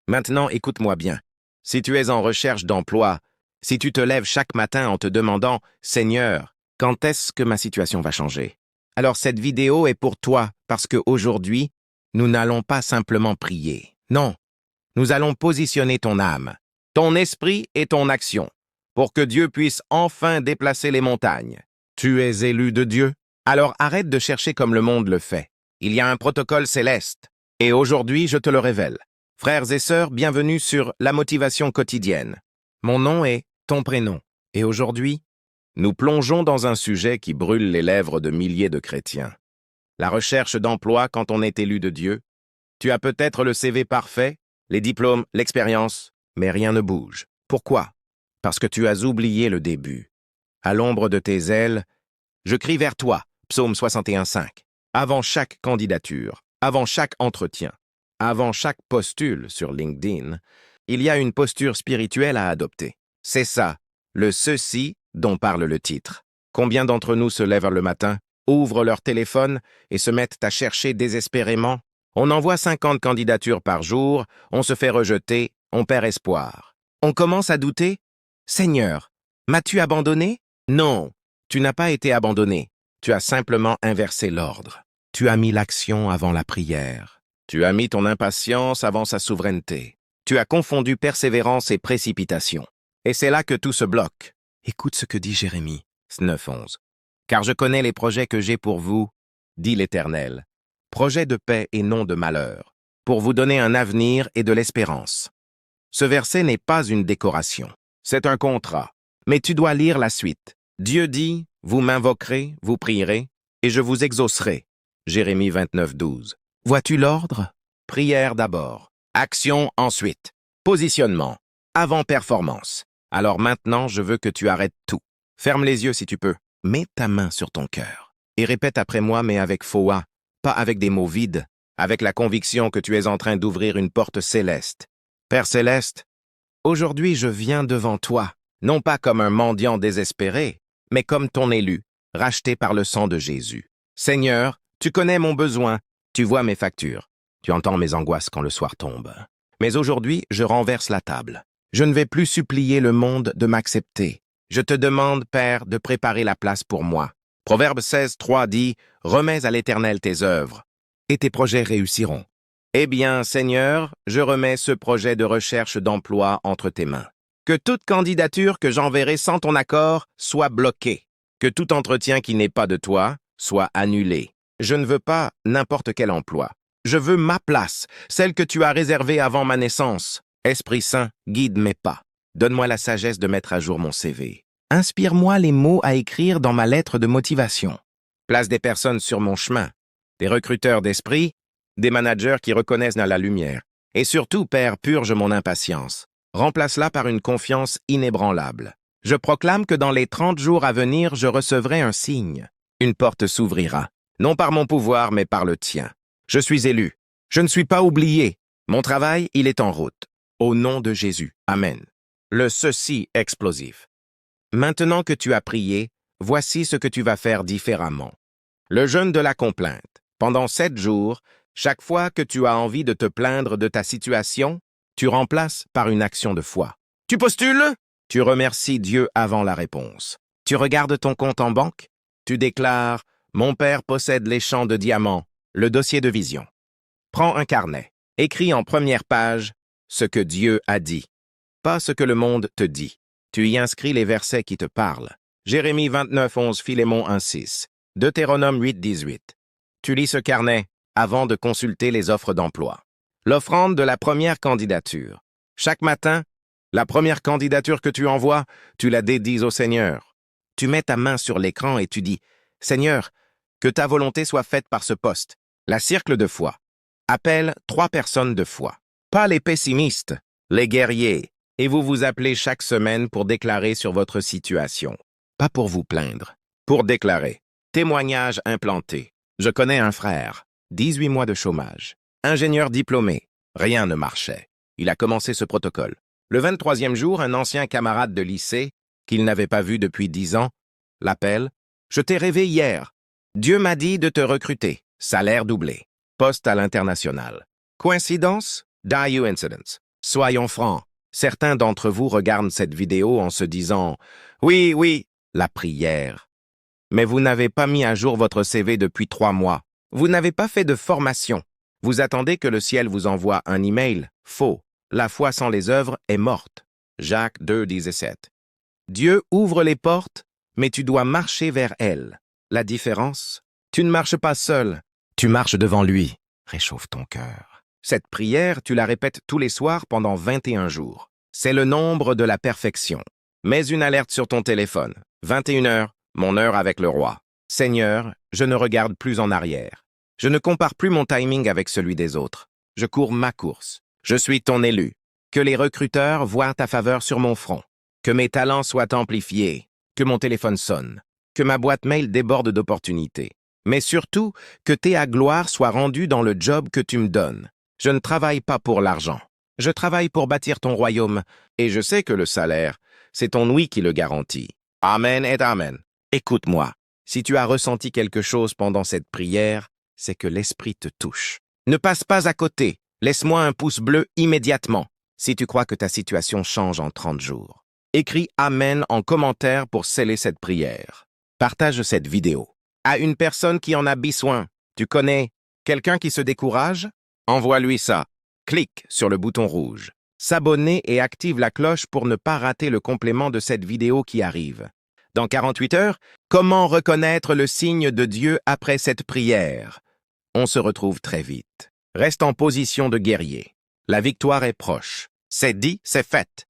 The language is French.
Maintenant, écoute-moi bien. Si tu es en recherche d'emploi, si tu te lèves chaque matin en te demandant « Seigneur, quand est-ce que ma situation va changer ?» Alors cette vidéo est pour toi parce qu'aujourd'hui, nous n'allons pas simplement prier. Non, nous allons positionner ton âme, ton esprit et ton action pour que Dieu puisse enfin déplacer les montagnes. Tu es élu de Dieu? Alors arrête de chercher comme le monde le fait. Il y a un protocole céleste. Et aujourd'hui, je te le révèle. Frères et sœurs, bienvenue sur La Motivation quotidienne. Mon nom est ton prénom. Et aujourd'hui, nous plongeons dans un sujet qui brûle les lèvres de milliers de chrétiens. La recherche d'emploi quand on est élu de Dieu. Tu as peut-être le CV parfait, les diplômes, l'expérience, mais rien ne bouge. Pourquoi? Parce que tu as oublié le début. À l'ombre de tes ailes, je crie vers toi, Psaume 61,5. Avant chaque candidature, avant chaque entretien, avant chaque postule sur LinkedIn, il y a une posture spirituelle à adopter. C'est ça, le ceci dont parle le titre. Combien d'entre nous se lèvent le matin, ouvrent leur téléphone et se mettent à chercher désespérément? On envoie 50 candidatures par jour, on se fait rejeter, on perd espoir. On commence à douter? Seigneur, m'as-tu abandonné? Non, tu n'as pas été abandonné. Tu as simplement inversé l'ordre. Tu as mis l'action avant la prière. Tu as mis ton impatience avant sa souveraineté. Tu as confondu persévérance et précipitation. Et c'est là que tout se bloque. Écoute ce que dit Jérémie 9,11. Car je connais les projets que j'ai pour vous, dit l'Éternel. Projets de paix et non de malheur, pour vous donner un avenir et de l'espérance. Ce verset n'est pas une décoration, c'est un contrat. Mais tu dois lire la suite. Dieu dit, vous m'invoquerez, vous prierez, et je vous exaucerai. Jérémie 29,12. Vois-tu l'ordre? Prière d'abord, action ensuite, positionnement, avant performance. Alors maintenant, je veux que tu arrêtes tout. Ferme les yeux si tu peux. Mets ta main sur ton cœur et répète après moi, mais avec foi, pas avec des mots vides, avec la conviction que tu es en train d'ouvrir une porte céleste. Père céleste, aujourd'hui je viens devant toi, non pas comme un mendiant désespéré, mais comme ton élu, racheté par le sang de Jésus. Seigneur, tu connais mon besoin, tu vois mes factures, tu entends mes angoisses quand le soir tombe. Mais aujourd'hui, je renverse la table. Je ne vais plus supplier le monde de m'accepter. Je te demande, Père, de préparer la place pour moi. Proverbe 16,3 dit « Remets à l'Éternel tes œuvres, et tes projets réussiront. » Eh bien, Seigneur, je remets ce projet de recherche d'emploi entre tes mains. Que toute candidature que j'enverrai sans ton accord soit bloquée. Que tout entretien qui n'est pas de toi soit annulé. Je ne veux pas n'importe quel emploi. Je veux ma place, celle que tu as réservée avant ma naissance. Esprit Saint, guide mes pas. Donne-moi la sagesse de mettre à jour mon CV. Inspire-moi les mots à écrire dans ma lettre de motivation. Place des personnes sur mon chemin, des recruteurs d'esprit, des managers qui reconnaissent dans la lumière. Et surtout, Père, purge mon impatience. Remplace-la par une confiance inébranlable. Je proclame que dans les 30 jours à venir, je recevrai un signe. Une porte s'ouvrira, non par mon pouvoir, mais par le tien. Je suis élu. Je ne suis pas oublié. Mon travail, il est en route. Au nom de Jésus. Amen. Le ceci explosif. Maintenant que tu as prié, voici ce que tu vas faire différemment. Le jeûne de la complainte. Pendant 7 jours, chaque fois que tu as envie de te plaindre de ta situation, tu remplaces par une action de foi. Tu postules? Tu remercies Dieu avant la réponse. Tu regardes ton compte en banque? Tu déclares « Mon père possède les champs de diamants, le dossier de vision. » Prends un carnet. Écris en première page ce que Dieu a dit, pas ce que le monde te dit. Tu y inscris les versets qui te parlent. Jérémie 29,11, Philémon 1,6, Deutéronome 8,18. Tu lis ce carnet avant de consulter les offres d'emploi. L'offrande de la première candidature. Chaque matin, la première candidature que tu envoies, tu la dédies au Seigneur. Tu mets ta main sur l'écran et tu dis « Seigneur, que ta volonté soit faite par ce poste. » La cercle de foi. Appelle 3 personnes de foi. Pas les pessimistes, les guerriers. Et vous vous appelez chaque semaine pour déclarer sur votre situation. Pas pour vous plaindre. Pour déclarer. Témoignage implanté. Je connais un frère. 18 mois de chômage. Ingénieur diplômé. Rien ne marchait. Il a commencé ce protocole. Le 23e jour, un ancien camarade de lycée, qu'il n'avait pas vu depuis 10 ans, l'appelle. « Je t'ai rêvé hier. Dieu m'a dit de te recruter. Salaire doublé. Poste à l'international. » Coïncidence? Die incidence. Soyons francs, certains d'entre vous regardent cette vidéo en se disant « Oui, oui, la prière ». Mais vous n'avez pas mis à jour votre CV depuis 3 mois. Vous n'avez pas fait de formation. Vous attendez que le ciel vous envoie un email. Faux. La foi sans les œuvres est morte. Jacques 2, 17. Dieu ouvre les portes, mais tu dois marcher vers elles. La différence? Tu ne marches pas seul. Tu marches devant lui. Réchauffe ton cœur. Cette prière, tu la répètes tous les soirs pendant 21 jours. C'est le nombre de la perfection. Mets une alerte sur ton téléphone. 21 heures, mon heure avec le roi. Seigneur, je ne regarde plus en arrière. Je ne compare plus mon timing avec celui des autres. Je cours ma course. Je suis ton élu. Que les recruteurs voient ta faveur sur mon front. Que mes talents soient amplifiés. Que mon téléphone sonne. Que ma boîte mail déborde d'opportunités. Mais surtout, que ta gloire soit rendue dans le job que tu me donnes. Je ne travaille pas pour l'argent. Je travaille pour bâtir ton royaume, et je sais que le salaire, c'est ton oui qui le garantit. Amen et amen. Écoute-moi, si tu as ressenti quelque chose pendant cette prière, c'est que l'Esprit te touche. Ne passe pas à côté. Laisse-moi un pouce bleu immédiatement, si tu crois que ta situation change en 30 jours. Écris Amen en commentaire pour sceller cette prière. Partage cette vidéo. À une personne qui en a besoin. Tu connais quelqu'un qui se décourage? Envoie-lui ça. Clique sur le bouton rouge. S'abonner et active la cloche pour ne pas rater le complément de cette vidéo qui arrive. Dans 48 heures, comment reconnaître le signe de Dieu après cette prière? On se retrouve très vite. Reste en position de guerrier. La victoire est proche. C'est dit, c'est fait.